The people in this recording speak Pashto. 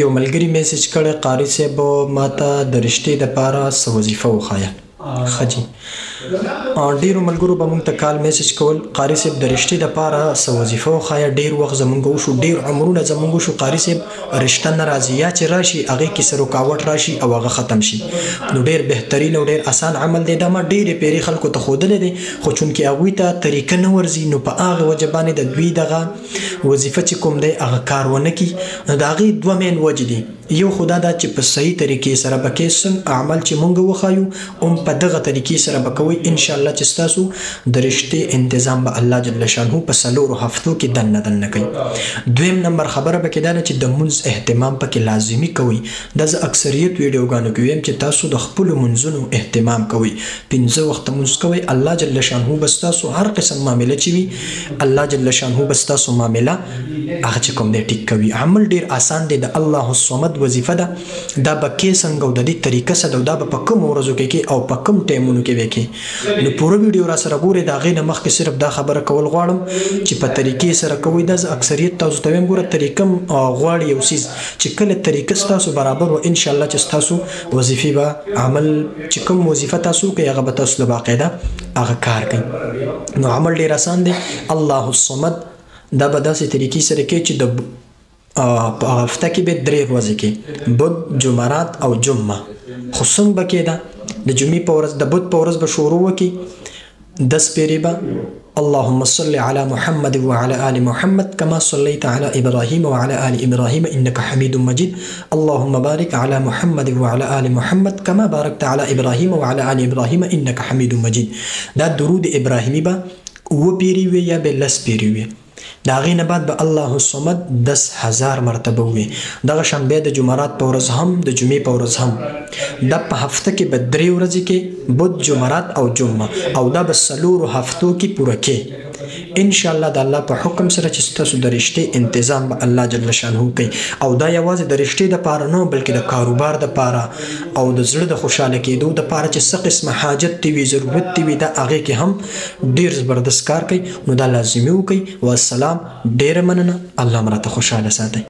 یو ملګري میسج کړی قاری صاحب ماته د رشتې دپاره څه وظیفه وښایه. ښه جي ډېرو ملګرو به موږ ته کال میسج کول قاري صاحب د رشتې دپاره څه وظیفه وښایه. ډېر وخت زموږ وشو، ډېر عمرونه زموږ وشو، قاري صاحب رشته نه راځي، یا چې راشي هغې کې څه رکاوټ راشي او هغه ختم شي. نو ډېر بهترین او ډېر اسان عمل دی. دا ما ډېرې پیرې خلکو ته ښودلی دی، خو چونکې هغوی ته طریقه نه ورځي نو په هغه وجه باندې د دوی دغه وظیفه چې کوم دی هغه کار ونه کړي. نو د هغې دوه مین وجې دي. یو خو دا ده چې په صحیح طریقې سره به کې څنګه اعمال چې مونږ وښایو هم په دغه طریقې سره به کوئ، انشاءالله چې ستاسو د رشتې انتظام به الله جل شانه په 4 هفتو کې دنه کوي. دویم نمبر خبره به کې دا ده چې د مونځ اهتمام پکې لازمي کوئ. دا زه اکثریت ویډیوګانو کې ویم چې تاسو د خپلو مونځونو اهتمام کوئ، 5 وخته مونځ کوئ. الله جل شانه به ستاسو هر قسم معامله چې وي الله جل شانه به ستاسو معامله هغه چې کوم دی ټیک کوي. عمل ډېر آسان دی. د الله الصمد وظیفه ده، دا به کې څنګه او د دې طریقه څه ده او دا به په کومو ورځو کې کې او په کوم ټایمونو کې به کې. نو پوره ویډیو را سره ګورئ. د هغې نه مخکې صرف دا خبره کول غواړم چې په طریقې سره کوئ. دا زه اکثریت تاسو ته وایم ګوره طریقه غواړي یو څیز چې کله طریقه ستاسو برابر و انشاءالله چې ستاسو وظیفې به عمل چې کوم وظیفه تاسو کوئ هغه به تاسو له باقاعده هغه کار کوي. نو عمل ډېر آسان دی. الله الصمد دا به داسې طریقې سره کوي چې د په هفته کې به 3 ورځې کې بود، جمعرات او جمعه. خو څنګه به کېده د جمعې په ورځ د بود په ورځ به شروع وکړي 10 پیرې به اللهم صل على محمد وعلى آل محمد كما صليت على إبراهيم وعلى آل إبراهيم إنك حميد مجيد اللهم بارك على محمد وعلى آل محمد كما باركت على إبراهيم وعلى آل إبراهيم إنك حميد مجيد. دا درود إبراهيمي به و پیری وي یا به 10 پیری وي. دا غي نه بعد به الله الصمد 10,000 مرتبه وي. دغه شنبه د جمعرات په ورځ هم د جمعې په ورځ هم د په هفته کې به 3 ورځې کې بود، جمعرات او جمعه او دا به 4 هفتو کې پوره کې ان شاء الله. د الله په حکم سره چې تاسو د رشتې انتظام به الله جل شانه کوي. او دا یوازې د رشتې د پاره نه بلکې د کاروبار د پاره او د زړه د خوشاله کېدو د پاره چې څه قسمه حاجت دی وي ضرورت دی وي دا هغه کې هم ډیر زبردست کار کوي. نو دا لازمي وکړئ. والسلام. ډیره مننه. الله مراته خوشاله ساتي.